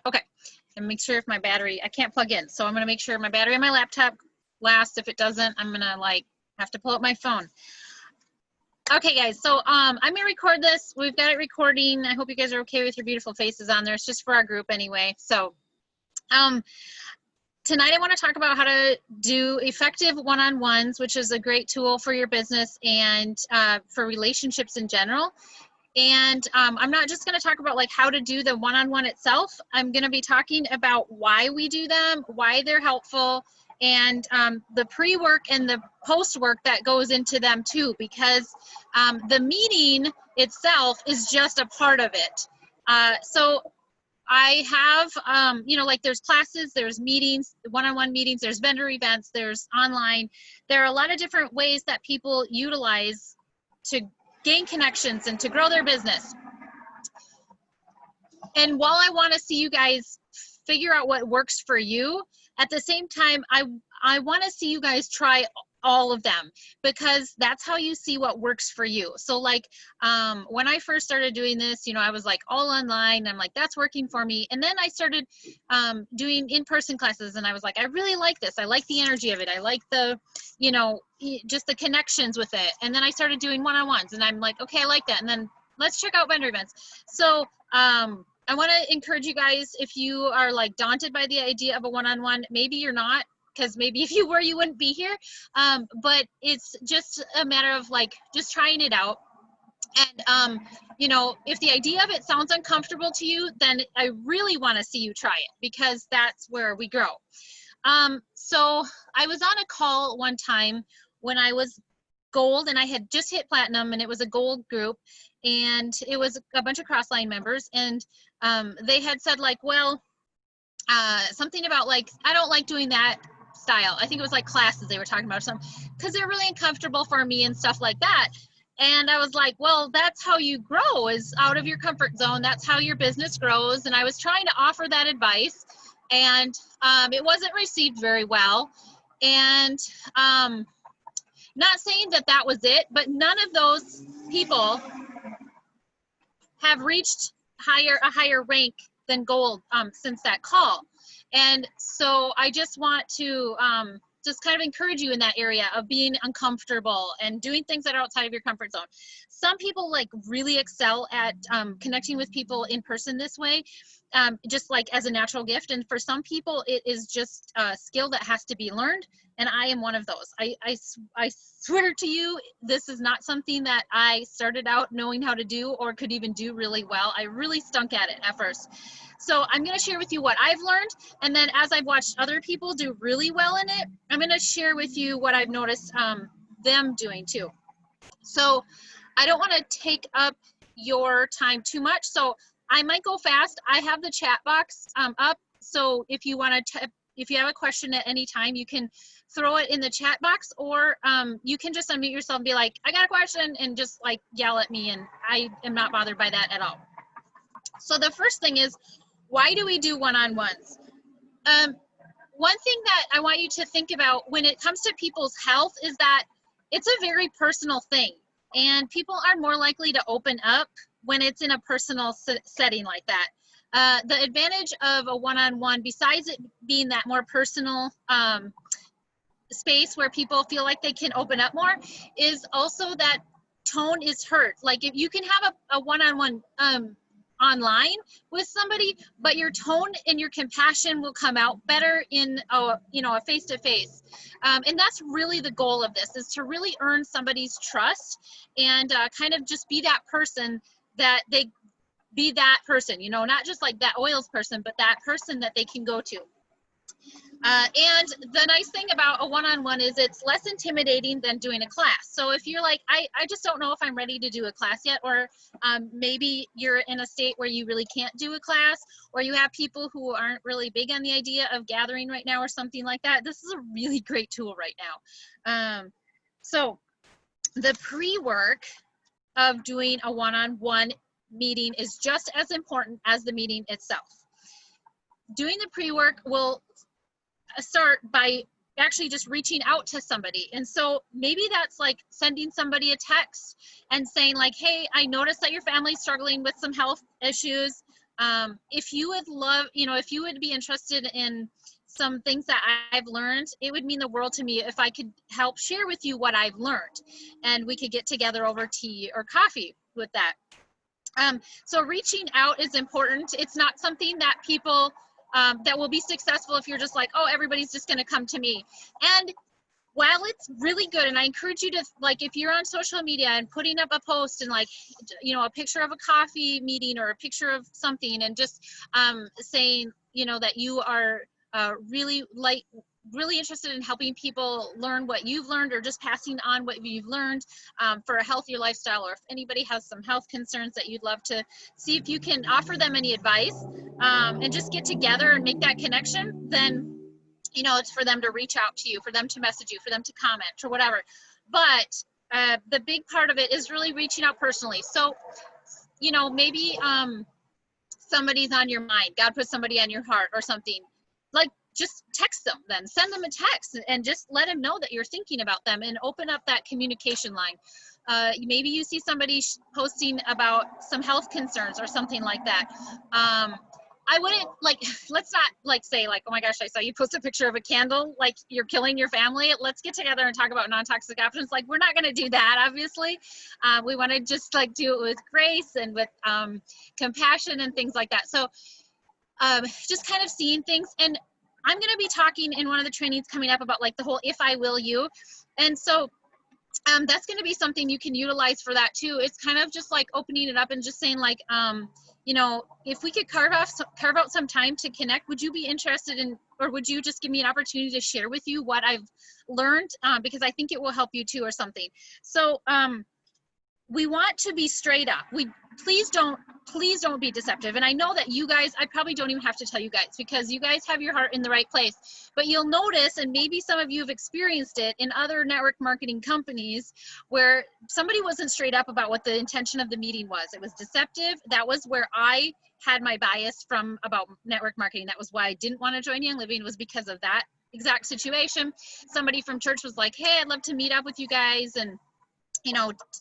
Okay, and make sure if my battery, I can't plug in, so I'm gonna make sure my battery on my laptop lasts. If it doesn't, I'm gonna like have to pull up my phone. Okay, guys, so I'm gonna record this. We've got it recording. I hope you guys are okay with your beautiful faces on there. It's just for our group anyway. So tonight I want to talk about how to do effective one-on-ones, which is a great tool for your business and for relationships in general. And I'm not just going to talk about like how to do the one-on-one itself. I'm going to be talking about why we do them, why they're helpful, and the pre-work and the post-work that goes into them too, because the meeting itself is just a part of it. So I have, you know, like there's classes, there's meetings, one-on-one meetings, there's vendor events, there's online. There are a lot of different ways that people utilize to gain connections and to grow their business. And while I want to see you guys figure out what works for you, at the same time, I want to see you guys try all of them, because that's how you see what works for you. So like when I first started doing this, you know, I was like all online. I'm like, that's working for me. And then I started doing in-person classes, and I was like, I really like this. I like the energy of it. I like the, you know, just the connections with it. And then I started doing one-on-ones, and I'm like, okay, I like that. And then let's check out vendor events. So I want to encourage you guys, if you are like daunted by the idea of a one-on-one, maybe you're not, because maybe if you were, you wouldn't be here. But it's just a matter of like just trying it out. And you know, if the idea of it sounds uncomfortable to you, then I really want to see you try it, because that's where we grow. So I was on a call one time when I was gold, and I had just hit platinum, and it was a gold group, and it was a bunch of Crossline members, and they had said like, well, something about like, I don't like doing that style. I think it was like classes they were talking about, something, because they're really uncomfortable for me and stuff like that. And I was like, well, that's how you grow, is out of your comfort zone. That's how your business grows. And I was trying to offer that advice, and it wasn't received very well. And not saying that that was it, but none of those people have reached a higher rank than gold since that call. And so I just want to just kind of encourage you in that area of being uncomfortable and doing things that are outside of your comfort zone. Some people like really excel at connecting with people in person this way, just like as a natural gift. And for some people, it is just a skill that has to be learned. And I am one of those. I swear to you, this is not something that I started out knowing how to do or could even do really well. I really stunk at it at first. So I'm going to share with you what I've learned. And then as I've watched other people do really well in it, I'm going to share with you what I've noticed them doing too. So I don't want to take up your time too much. So I might go fast. I have the chat box up. So if you want to, if you have a question at any time, you can throw it in the chat box, or you can just unmute yourself and be like, I got a question, and just like yell at me, and I am not bothered by that at all. So the first thing is, why do we do one-on-ones? One thing that I want you to think about when it comes to people's health is that it's a very personal thing, and people are more likely to open up when it's in a personal setting like that. The advantage of a one-on-one, besides it being that more personal space where people feel like they can open up more, is also that tone is heard. Like if you can have a one-on-one online with somebody, but your tone and your compassion will come out better in a, you know, a face-to-face. And that's really the goal of this, is to really earn somebody's trust and kind of just be that person that they be that person, you know, not just like that oils person, but that person that they can go to. And the nice thing about a one-on-one is it's less intimidating than doing a class. So if you're like, I just don't know if I'm ready to do a class yet, or maybe you're in a state where you really can't do a class, or you have people who aren't really big on the idea of gathering right now or something like that, this is a really great tool right now. So the pre-work of doing a one-on-one meeting is just as important as the meeting itself. Doing the pre-work will start by actually just reaching out to somebody. And so maybe that's like sending somebody a text and saying like, hey, I noticed that your family's struggling with some health issues. If you would love, if you would be interested in some things that I've learned, it would mean the world to me if I could help share with you what I've learned, and we could get together over tea or coffee with that. So reaching out is important. It's not something that people that will be successful if you're just like, oh, everybody's just going to come to me. And while it's really good, and I encourage you to, like, if you're on social media and putting up a post and like, a picture of a coffee meeting or a picture of something, and just saying, that you are really interested in helping people learn what you've learned, or just passing on what you've learned for a healthier lifestyle, or if anybody has some health concerns that you'd love to see if you can offer them any advice, and just get together and make that connection, then it's for them to reach out to you, for them to message you, for them to comment or whatever. But the big part of it is really reaching out personally. So, maybe somebody's on your mind, God put somebody on your heart or something, like, just text them, then send them a text and just let them know that you're thinking about them, and open up that communication line. Maybe you see somebody posting about some health concerns or something like that. I wouldn't, like, let's not like say like, oh my gosh, I saw you post a picture of a candle, like you're killing your family. Let's get together and talk about non-toxic options. Like, we're not going to do that, obviously. We want to just like do it with grace and with compassion and things like that. So just kind of seeing things. And I'm going to be talking in one of the trainings coming up about like the whole if I will you. And so that's going to be something you can utilize for that too. It's kind of just like opening it up and just saying like, if we could carve out some time to connect, would you be interested in, or would you just give me an opportunity to share with you what I've learned? Because I think it will help you too, or something. So we want to be straight up. Please don't be deceptive. And I know that you guys, I probably don't even have to tell you guys, because you guys have your heart in the right place. But you'll notice, and maybe some of you have experienced it in other network marketing companies, where somebody wasn't straight up about what the intention of the meeting was. It was deceptive. That was where I had my bias from about network marketing. That was why I didn't want to join Young Living, was because of that exact situation. Somebody from church was like, hey, I'd love to meet up with you guys, and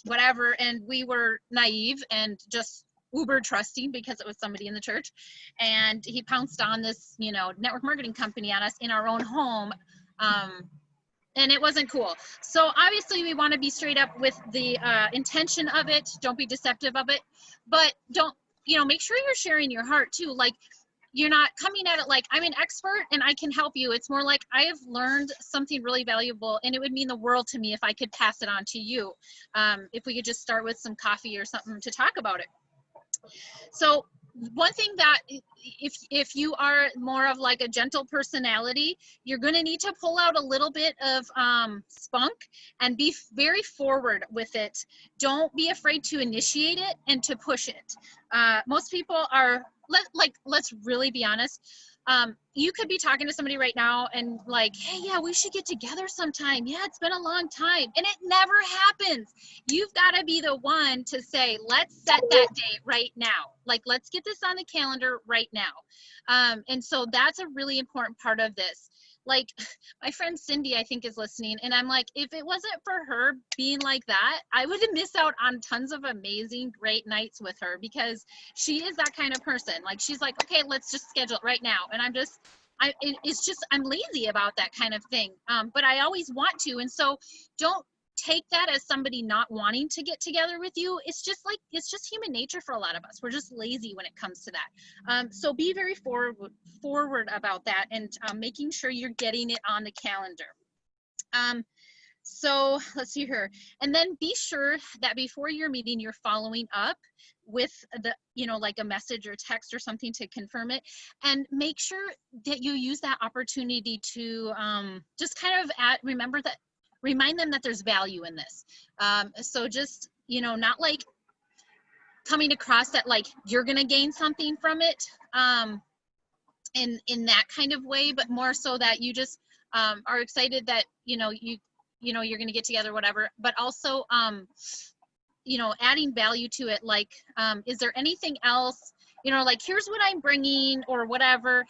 whatever. And we were naive and just uber trusting because it was somebody in the church. And he pounced on this, network marketing company on us in our own home. And it wasn't cool. So obviously we want to be straight up with the intention of it. Don't be deceptive of it, but don't, make sure you're sharing your heart too. Like, you're not coming at it like I'm an expert and I can help you. It's more like I have learned something really valuable, and it would mean the world to me if I could pass it on to you. If we could just start with some coffee or something to talk about it. So one thing that if you are more of like a gentle personality, you're going to need to pull out a little bit of spunk and be very forward with it. Don't be afraid to initiate it and to push it. Most people are, let's really be honest. You could be talking to somebody right now and like, hey, yeah, we should get together sometime. Yeah, it's been a long time. And it never happens. You've got to be the one to say, let's set that date right now. Like, let's get this on the calendar right now. And so that's a really important part of this. Like, my friend Cindy, I think, is listening, and I'm like, if it wasn't for her being like that, I would have missed out on tons of amazing, great nights with her, because she is that kind of person. Like, she's like, okay, let's just schedule it right now. And I'm lazy about that kind of thing. But I always want to. And so don't take that as somebody not wanting to get together with you. It's just human nature for a lot of us. We're just lazy when it comes to that. So be very forward about that, and making sure you're getting it on the calendar. So let's see here. And then be sure that before your meeting, you're following up with the, like a message or text or something to confirm it, and make sure that you use that opportunity to just kind of remind them that there's value in this. So just, not like coming across that like you're going to gain something from it in that kind of way, but more so that you just are excited that, you're going to get together, whatever, but also, adding value to it. Like, is there anything else, like, here's what I'm bringing or whatever.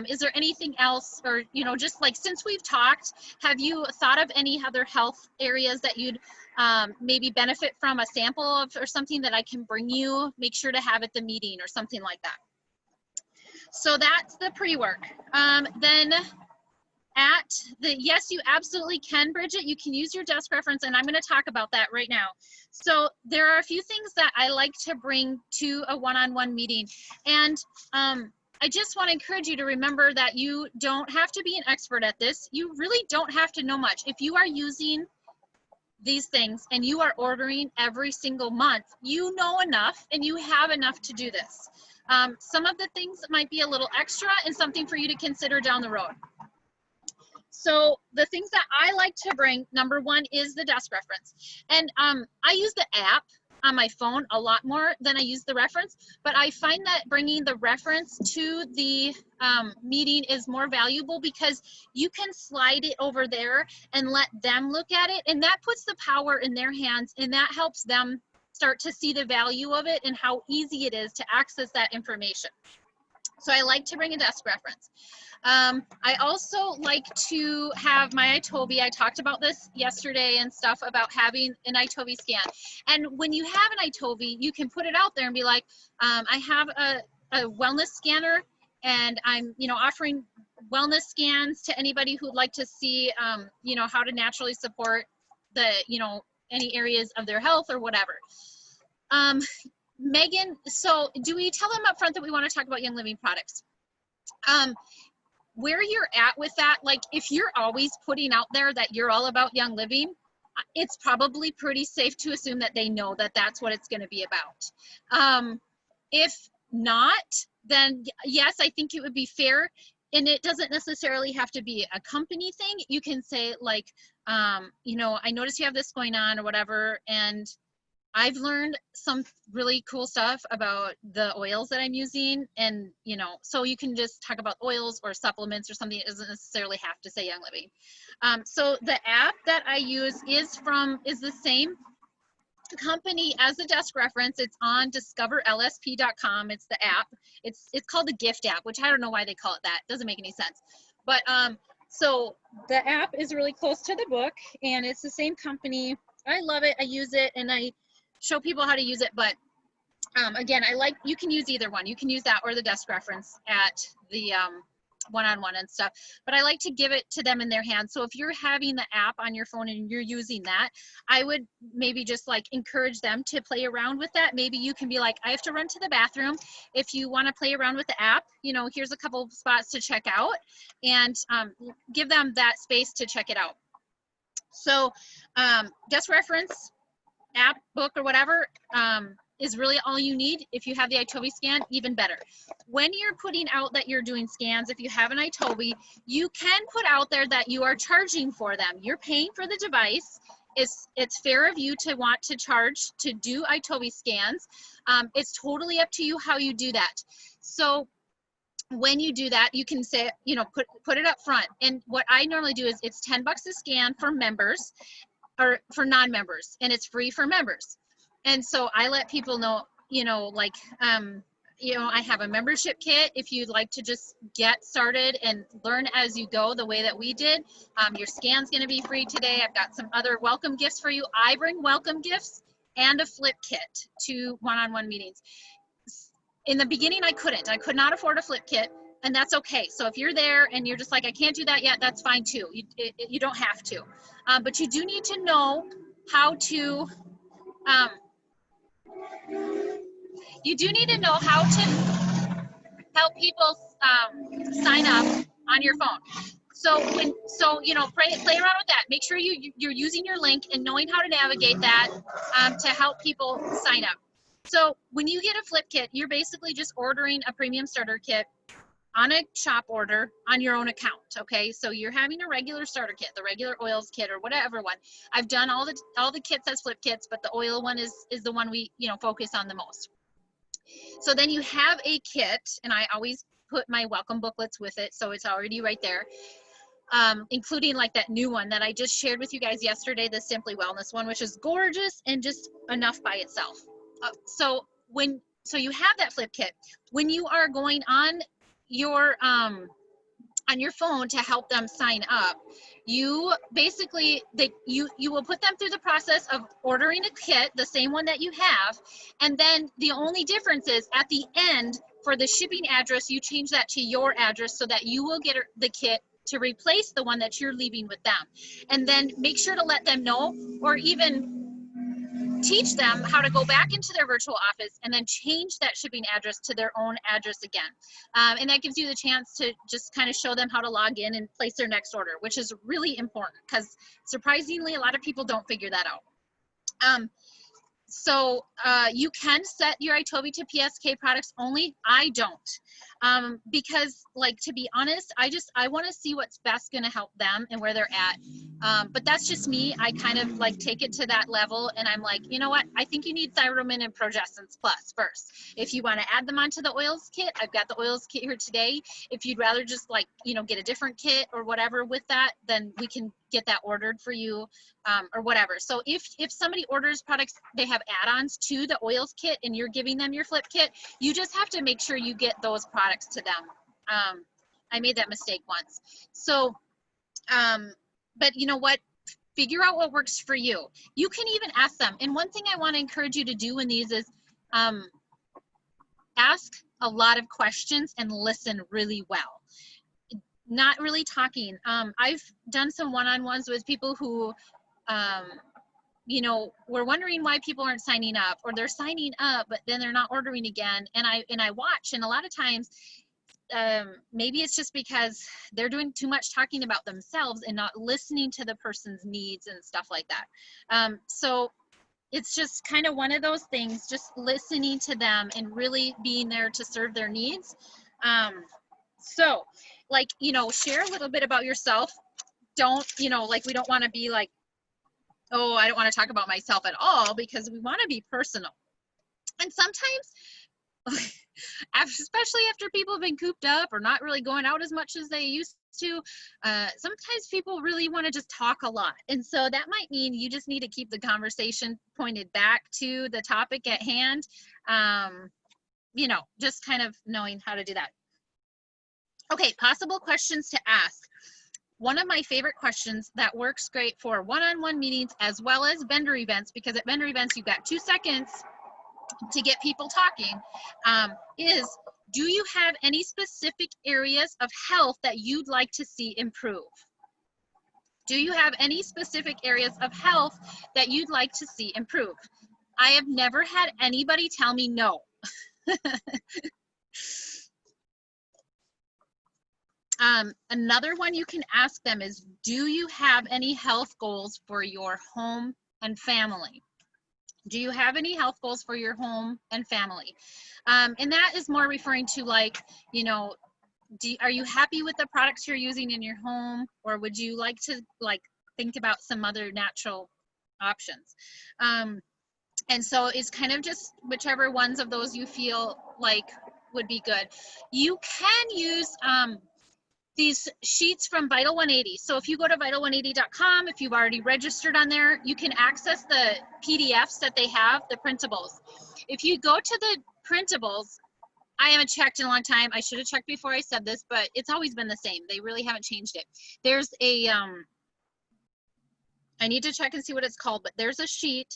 Is there anything else, or, just like, since we've talked, have you thought of any other health areas that you'd maybe benefit from a sample of, or something that I can bring you? Make sure to have at the meeting or something like that. So that's the pre-work. Then at the, yes, you absolutely can, Bridget. You can use your desk reference, and I'm going to talk about that right now. So there are a few things that I like to bring to a one-on-one meeting. And I just want to encourage you to remember that you don't have to be an expert at this. You really don't have to know much. If you are using these things and you are ordering every single month, you know enough and you have enough to do this. Some of the things might be a little extra and something for you to consider down the road. So the things that I like to bring, number one is the desk reference. And I use the app on my phone a lot more than I use the reference, but I find that bringing the reference to the meeting is more valuable because you can slide it over there and let them look at it, and that puts the power in their hands, and that helps them start to see the value of it and how easy it is to access that information. So I like to bring a desk reference. I also like to have my iTobi. I talked about this yesterday and stuff about having an iTobi scan. And when you have an iTobi, you can put it out there and be like, I have a wellness scanner, and I'm, you know, offering wellness scans to anybody who'd like to see, you know, how to naturally support the, you know, any areas of their health or whatever. Megan, so do we tell them up front that we want to talk about Young Living products? Where you're at with that, like if you're always putting out there that you're all about Young Living, it's probably pretty safe to assume that they know that that's what it's going to be about. If not, then yes, I think it would be fair, and it doesn't necessarily have to be a company thing. You can say like, you know, I notice you have this going on or whatever, and I've learned some really cool stuff about the oils that I'm using, and you know, so you can just talk about oils or supplements or something. It doesn't necessarily have to say Young Living. So the app that I use is the same company as the desk reference. It's on discoverlsp.com. It's the app. It's called the gift app, which I don't know why they call it that. It doesn't make any sense. But so the app is really close to the book, and it's the same company. I love it. I use it, and I show people how to use it. But again, you can use either one. You can use that or the desk reference at the one-on-one and stuff, but I like to give it to them in their hands. So if you're having the app on your phone and you're using that, I would maybe just like encourage them to play around with that. Maybe you can be like, I have to run to the bathroom. If you want to play around with the app, you know, here's a couple of spots to check out, and give them that space to check it out. So desk reference, app, book, or whatever is really all you need. If you have the iTobi scan, even better. When you're putting out that you're doing scans, if you have an iTobi, you can put out there that you are charging for them. You're paying for the device. It's fair of you to want to charge to do iTobi scans. It's totally up to you how you do that. So when you do that, you can say, you know, put it up front. And what I normally do is it's $10 a scan for members, or for non-members, and it's free for members. And so I let people know, you know, like, you know, I have a membership kit. If you'd like to just get started and learn as you go the way that we did, your scan's going to be free today. I've got some other welcome gifts for you. I bring welcome gifts and a flip kit to one-on-one meetings. In the beginning, I could not afford a flip kit, and that's okay. So if you're there and you're just like, I can't do that yet, that's fine too. You don't have to, but you do need to know how to, help people sign up on your phone. So you know, play around with that. Make sure you're using your link and knowing how to navigate that to help people sign up. So when you get a flip kit, you're basically just ordering a premium starter kit on a shop order on your own account. Okay, so you're having a regular starter kit, the regular oils kit or whatever one. I've done all the kits as flip kits, but the oil one is the one we, you know, focus on the most. So then you have a kit, and I always put my welcome booklets with it, so it's already right there, including like that new one that I just shared with you guys yesterday, the Simply Wellness one, which is gorgeous and just enough by itself. So you have that flip kit. When you are going on your phone to help them sign up, you basically you will put them through the process of ordering a kit, the same one that you have, and then the only difference is at the end for the shipping address, you change that to your address so that you will get the kit to replace the one that you're leaving with them. And then make sure to let them know, or even teach them how to go back into their virtual office and then change that shipping address to their own address again. And that gives you the chance to just kind of show them how to log in and place their next order, which is really important because surprisingly, a lot of people don't figure that out. So you can set your iToby to PSK products only. I don't, because like, to be honest, I want to see what's best going to help them and where they're at. But that's just me. I kind of like take it to that level, and I'm like, you know what? I think you need Thyromin and Progessence Plus first. If you want to add them onto the oils kit, I've got the oils kit here today. If you'd rather just like, you know, get a different kit or whatever with that, then we can get that ordered for you, or whatever. So if somebody orders products, they have add-ons to the oils kit and you're giving them your flip kit, you just have to make sure you get those products to them. I made that mistake once. So, but you know what? Figure out what works for you. You can even ask them. And one thing I want to encourage you to do in these is ask a lot of questions and listen really well. Not really talking. I've done some one-on-ones with people who, you know, we're wondering why people aren't signing up, or they're signing up, but then they're not ordering again. And I watch, and a lot of times, maybe it's just because they're doing too much talking about themselves and not listening to the person's needs and stuff like that. So it's just kind of one of those things, just listening to them and really being there to serve their needs. So, like, you know, share a little bit about yourself. Don't, you know, like, we don't want to be like, oh, I don't want to talk about myself at all, because we want to be personal. And sometimes, especially after people have been cooped up or not really going out as much as they used to, sometimes people really want to just talk a lot. And so that might mean you just need to keep the conversation pointed back to the topic at hand. You know, just kind of knowing how to do that. Okay, possible questions to ask. One of my favorite questions that works great for one-on-one meetings as well as vendor events, because at vendor events you've got 2 seconds to get people talking, is, do you have any specific areas of health that you'd like to see improve? Do you have any specific areas of health that you'd like to see improve? I have never had anybody tell me no. Another one you can ask them is, do you have any health goals for your home and family? Do you have any health goals for your home and family? And that is more referring to, like, you know, are you happy with the products you're using in your home, or would you like to, like, think about some other natural options? And so it's kind of just whichever ones of those you feel like would be good. You can use these sheets from Vital 180. So if you go to vital180.com, if you've already registered on there, you can access the PDFs that they have, the printables. If you go to the printables, I haven't checked in a long time. I should have checked before I said this, but it's always been the same. They really haven't changed it. There's a, I need to check and see what it's called, but there's a sheet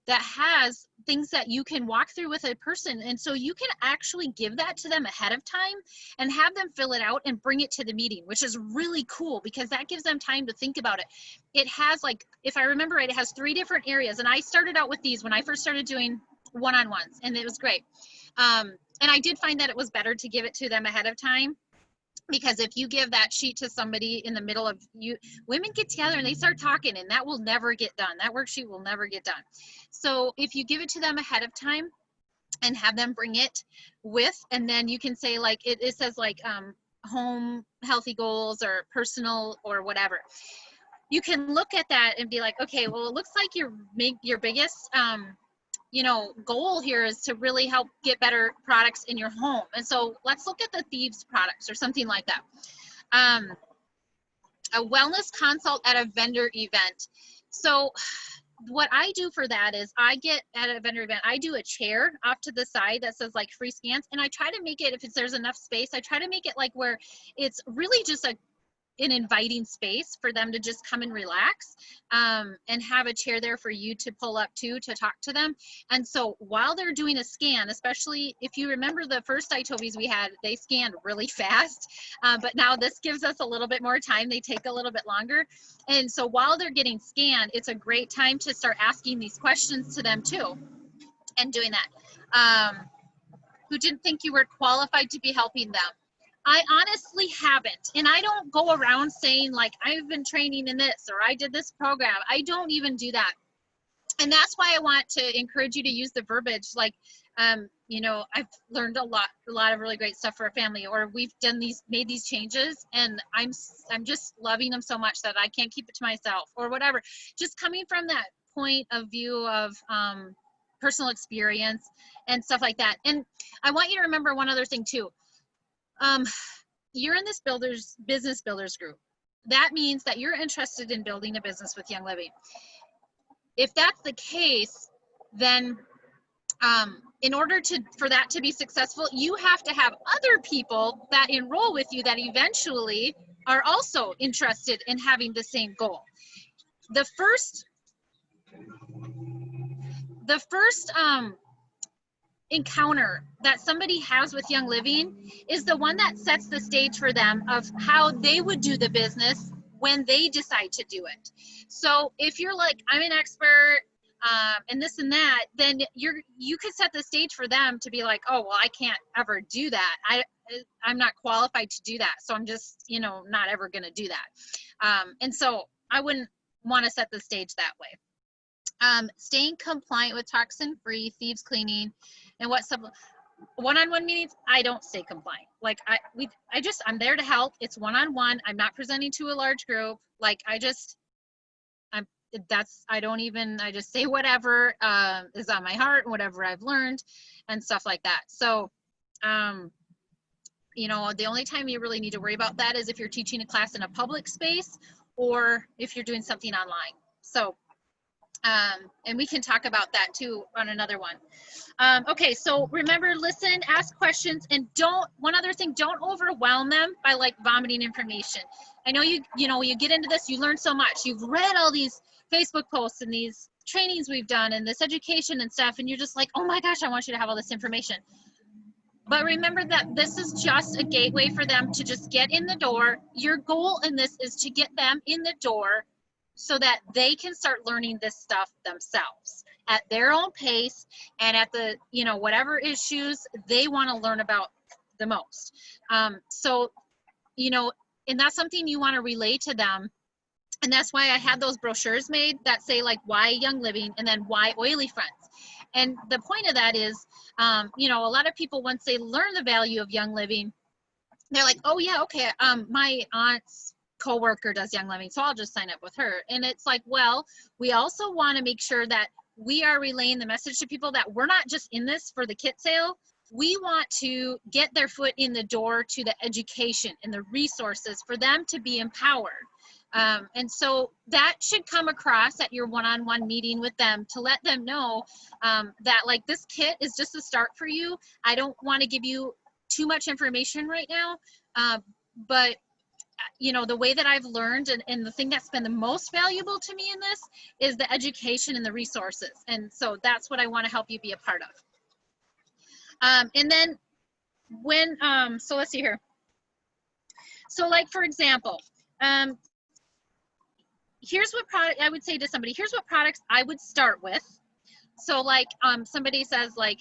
that has things that you can walk through with a person. And so you can actually give that to them ahead of time and have them fill it out and bring it to the meeting, which is really cool because that gives them time to think about it. It has, like, if I remember right, it has 3 different areas. And I started out with these when I first started doing one-on-ones, and it was great. And I did find that it was better to give it to them ahead of time, because if you give that sheet to somebody in the middle of, women get together and they start talking, and that will never get done. That worksheet will never get done. So if you give it to them ahead of time and have them bring it with, and then you can say, like, it says like home healthy goals or personal or whatever. You can look at that and be like, okay, well, it looks like your biggest you know, goal here is to really help get better products in your home. And so let's look at the Thieves products or something like that. A wellness consult at a vendor event. So what I do for that is I get at a vendor event, I do a chair off to the side that says like free scans. And I try to make it, if there's enough space, I try to make it like where it's really just an inviting space for them to just come and relax, and have a chair there for you to pull up to talk to them. And so while they're doing a scan, especially if you remember the first ITOVs we had, they scanned really fast, but now this gives us a little bit more time. They take a little bit longer. And so while they're getting scanned, it's a great time to start asking these questions to them too, and doing that. Who didn't think you were qualified to be helping them? I honestly haven't. And I don't go around saying like, I've been training in this, or I did this program. I don't even do that. And that's why I want to encourage you to use the verbiage like, you know, I've learned a lot of really great stuff for a family, or we've made these changes, and I'm just loving them so much that I can't keep it to myself, or whatever. Just coming from that point of view of personal experience and stuff like that. And I want you to remember one other thing too. You're in this business builders group. That means that you're interested in building a business with Young Living. If that's the case, then in order for that to be successful, you have to have other people that enroll with you that eventually are also interested in having the same goal. The first encounter that somebody has with Young Living is the one that sets the stage for them of how they would do the business when they decide to do it. So if you're like, I'm an expert and this and that, then you could set the stage for them to be like, oh, well, I can't ever do that. I'm not qualified to do that. So I'm just, you know, not ever going to do that. And so I wouldn't want to set the stage that way. Staying compliant with toxin-free, thieves cleaning, and one-on-one meetings, I don't stay compliant. Like I'm there to help. It's one-on-one. I'm not presenting to a large group. Like I just say whatever is on my heart, whatever I've learned and stuff like that. So, you know, the only time you really need to worry about that is if you're teaching a class in a public space or if you're doing something online. So, and we can talk about that too on another one. Okay, so remember, listen, ask questions, and one other thing, don't overwhelm them by like vomiting information. I know you get into this, you learn so much. You've read all these Facebook posts and these trainings we've done and this education and stuff, and you're just like, oh my gosh, I want you to have all this information. But remember that this is just a gateway for them to just get in the door. Your goal in this is to get them in the door so that they can start learning this stuff themselves at their own pace and at the, you know, whatever issues they want to learn about the most. So, you know, and that's something you want to relay to them. And that's why I had those brochures made that say like, why Young Living, and then why Oily Friends. And the point of that is, you know, a lot of people, once they learn the value of Young Living, they're like, oh yeah, okay, my aunt's coworker does Young Living, so I'll just sign up with her. And it's like, well, we also want to make sure that we are relaying the message to people that we're not just in this for the kit sale. We want to get their foot in the door to the education and the resources for them to be empowered. And so that should come across at your one-on-one meeting with them to let them know that like this kit is just a start for you. I don't want to give you too much information right now, but you know, the way that I've learned and the thing that's been the most valuable to me in this is the education and the resources. And so that's what I want to help you be a part of. And then when, so let's see here. So like, for example, here's what product I would say to somebody, here's what products I would start with. So like, somebody says like,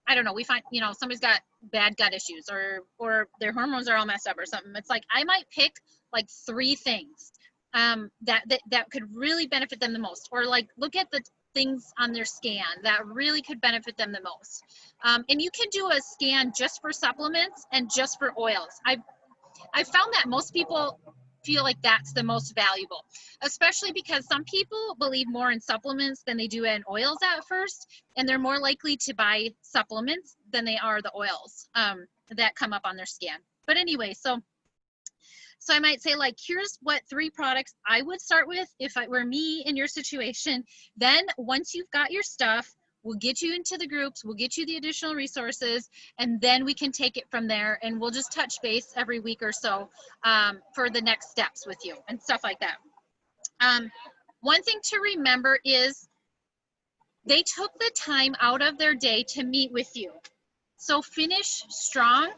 I don't know, we find, you know, somebody's got bad gut issues or their hormones are all messed up or something. It's like, I might pick like 3 things that could really benefit them the most, or like look at the things on their scan that really could benefit them the most. And you can do a scan just for supplements and just for oils. I've found that most people feel like that's the most valuable, especially because some people believe more in supplements than they do in oils at first, and they're more likely to buy supplements than they are the oils that come up on their scan. But anyway, so I might say like, here's what 3 products I would start with if it were me in your situation. Then once you've got your stuff, We'll get you into the groups, we'll get you the additional resources, and then we can take it from there, and we'll just touch base every week or so for the next steps with you and stuff like that. One thing to remember is they took the time out of their day to meet with you. So finish strong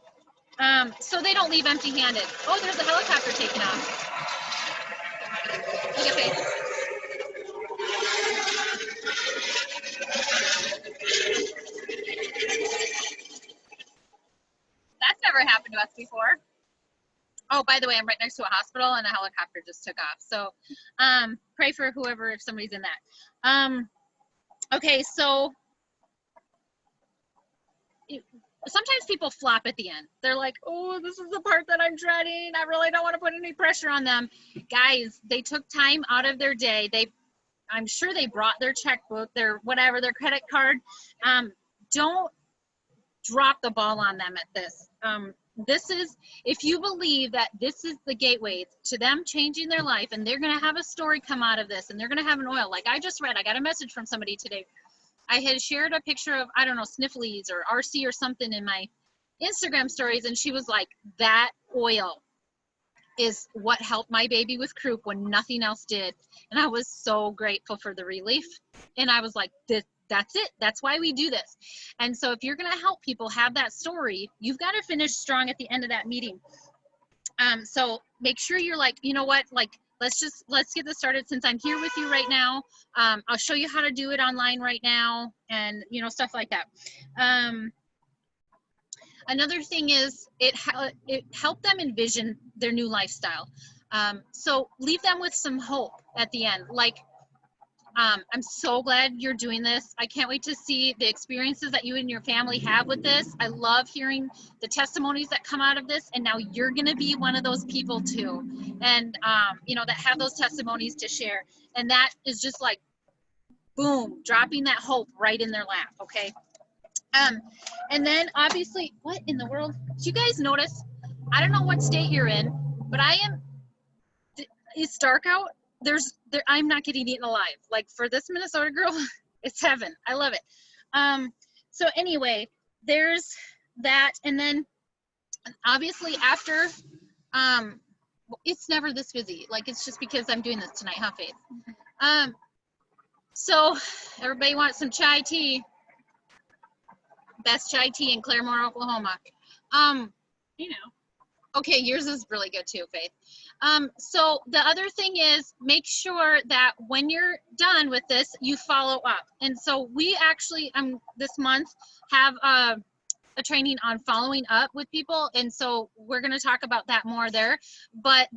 so they don't leave empty-handed. Oh, there's a helicopter taking off. Look at Faith. That's never happened to us before. Oh, by the way, I'm right next to a hospital and a helicopter just took off. So pray for whoever, if somebody's in that. Okay, so sometimes people flop at the end. They're like, oh, this is the part that I'm dreading. I really don't want to put any pressure on them. Guys, they took time out of their day. I'm sure they brought their checkbook, their whatever, their credit card. Don't drop the ball on them at this. This is, if you believe that this is the gateway to them changing their life, and they're going to have a story come out of this, and they're going to have an oil. Like I just read, I got a message from somebody today. I had shared a picture of, I don't know, Snifflies or RC or something in my Instagram stories, and she was like, that oil is what helped my baby with croup when nothing else did. And I was so grateful for the relief. And I was like, that's it. That's why we do this. And so if you're going to help people have that story, you've got to finish strong at the end of that meeting. So make sure you're like, you know what, like, let's get this started since I'm here with you right now. I'll show you how to do it online right now, and, you know, stuff like that. Another thing is it helped them envision their new lifestyle. So leave them with some hope at the end. Like, I'm so glad you're doing this. I can't wait to see the experiences that you and your family have with this. I love hearing the testimonies that come out of this, and now you're going to be one of those people too, and you know, that have those testimonies to share. And that is just like, boom, dropping that hope right in their lap. Okay. And then obviously, what in the world? Did you guys notice? I don't know what state you're in, but it's dark out. I'm not getting eaten alive. Like, for this Minnesota girl, it's heaven. I love it. So anyway, there's that. And then obviously after, it's never this busy. Like, it's just because I'm doing this tonight, huh, Faith? So everybody wants some chai tea. Best chai tea in Claremore, Oklahoma. You know. Okay, yours is really good too, Faith. So the other thing is, make sure that when you're done with this, you follow up. And so we actually, this month, have a training on following up with people. And so we're going to talk about that more there. But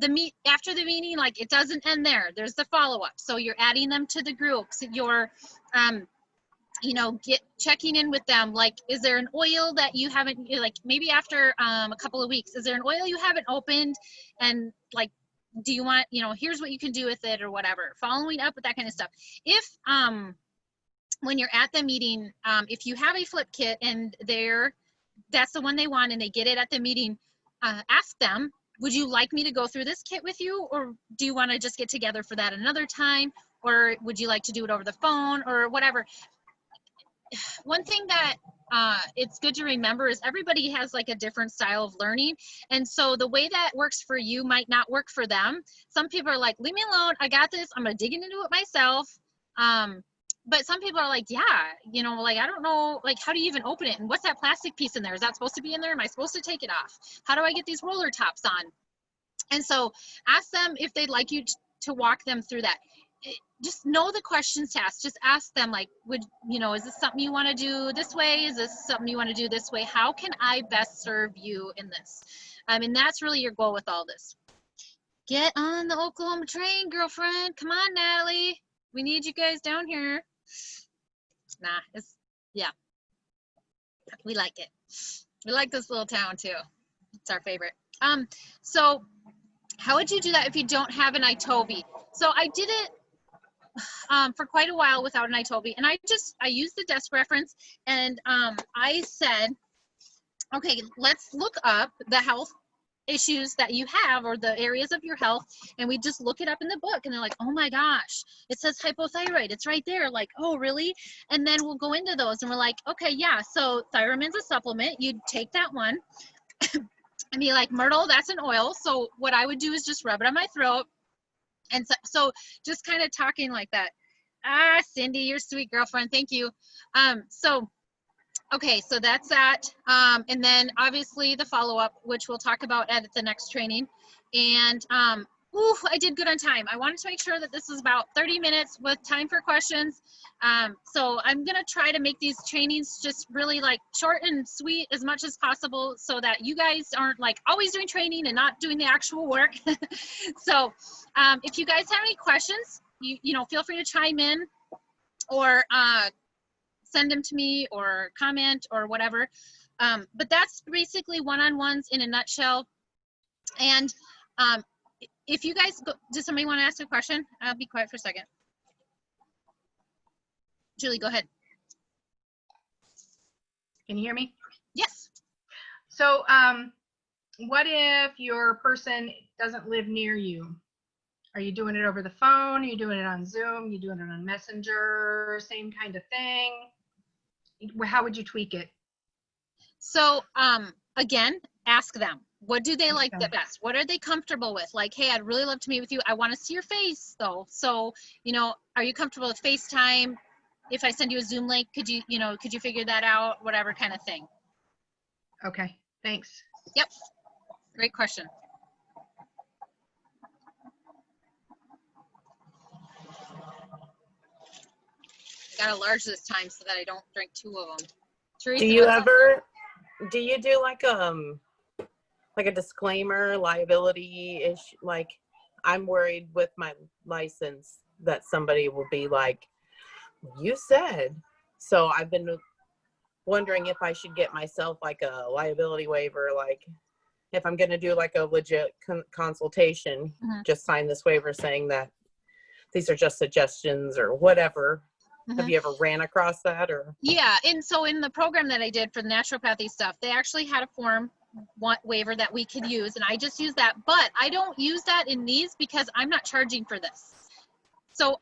after the meeting, like, it doesn't end there. There's the follow-up. So you're adding them to the groups. You're, you know, checking in with them. Like, is there an oil that you haven't, like, maybe after a couple of weeks, is there an oil you haven't opened? And like, do you want, you know, here's what you can do with it or whatever. Following up with that kind of stuff. If, when you're at the meeting, if you have a flip kit and that's the one they want and they get it at the meeting, ask them, would you like me to go through this kit with you? Or do you want to just get together for that another time? Or would you like to do it over the phone or whatever? One thing that it's good to remember is everybody has like a different style of learning. And so the way that works for you might not work for them. Some people are like, leave me alone. I got this. I'm going to dig into it myself. But some people are like, yeah, you know, like, I don't know, like, how do you even open it? And what's that plastic piece in there? Is that supposed to be in there? Am I supposed to take it off? How do I get these roller tops on? And so ask them if they'd like you to walk them through that. Just know the questions to ask. Just ask them, like, is this something you want to do this way? Is this something you want to do this way? How can I best serve you in this? And that's really your goal with all this. Get on the Oklahoma train, girlfriend. Come on, Natalie. We need you guys down here. Nah, yeah. We like it. We like this little town too. It's our favorite. So how would you do that if you don't have an iTobi? So I did it for quite a while without an iTobi, and I used the desk reference, and I said, okay, let's look up the health issues that you have or the areas of your health, and we just look it up in the book, and they're like, oh my gosh, it says hypothyroid, it's right there, like, oh really? And then we'll go into those and we're like, okay, yeah, so Thyramin's a supplement, you take that one and be like, Myrtle, that's an oil, so what I would do is just rub it on my throat. And so just kind of talking like that. Cindy, you're a sweet girlfriend, thank you. Okay, so that's that. And then obviously the follow-up, which we'll talk about at the next training. And I did good on time. I wanted to make sure that this was about 30 minutes with time for questions. So I'm gonna try to make these trainings just really like short and sweet as much as possible so that you guys aren't like always doing training and not doing the actual work. So if you guys have any questions, you know, feel free to chime in or send them to me or comment or whatever. But that's basically one-on-ones in a nutshell. And if you guys go, does somebody want to ask a question? I'll be quiet for a second. Julie, go ahead. Can you hear me? Yes. So what if your person doesn't live near you? Are you doing it over the phone? Are you doing it on Zoom? Are you doing it on Messenger? Same kind of thing? How would you tweak it? So again, ask them. What do they like the best? What are they comfortable with? Like, hey, I'd really love to meet with you. I want to see your face though. So, you know, are you comfortable with FaceTime? If I send you a Zoom link, could you figure that out? Whatever kind of thing. Okay, thanks. Yep, great question. Got a large this time so that I don't drink 2 of them. Teresa, do you do like a disclaimer, liability issue? Like, I'm worried with my license that somebody will be like, you said. So I've been wondering if I should get myself like a liability waiver, like if I'm going to do like a legit consultation, just sign this waiver saying that these are just suggestions or whatever. Have you ever ran across that? Or yeah, and so in the program that I did for the naturopathy stuff, they actually had a form waiver that we could use, and I just use that. But I don't use that in these because I'm not charging for this. So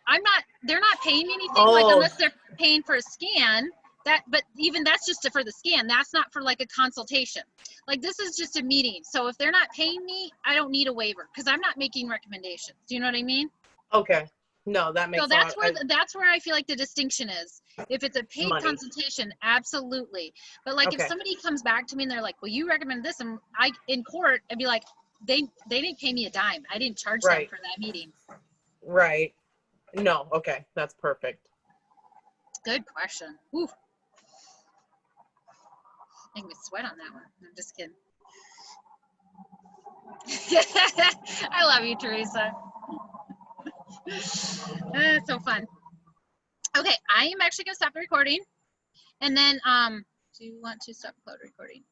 they're not paying me anything, like unless they're paying for a scan. But even that's just for the scan. That's not for like a consultation. Like this is just a meeting. So if they're not paying me, I don't need a waiver because I'm not making recommendations. Do you know what I mean? Okay. No, that makes sense. So that's where I feel like the distinction is. If it's a paid consultation, absolutely. But like if somebody comes back to me and they're like, well, you recommend this, and in court, I'd be like, they didn't pay me a dime. I didn't charge them for that meeting. Right. No, okay. That's perfect. Good question. Ooh. Make me sweat on that one. I'm just kidding. I love you, Teresa. It's so fun. Okay, I am actually gonna stop the recording, and then do you want to stop cloud recording?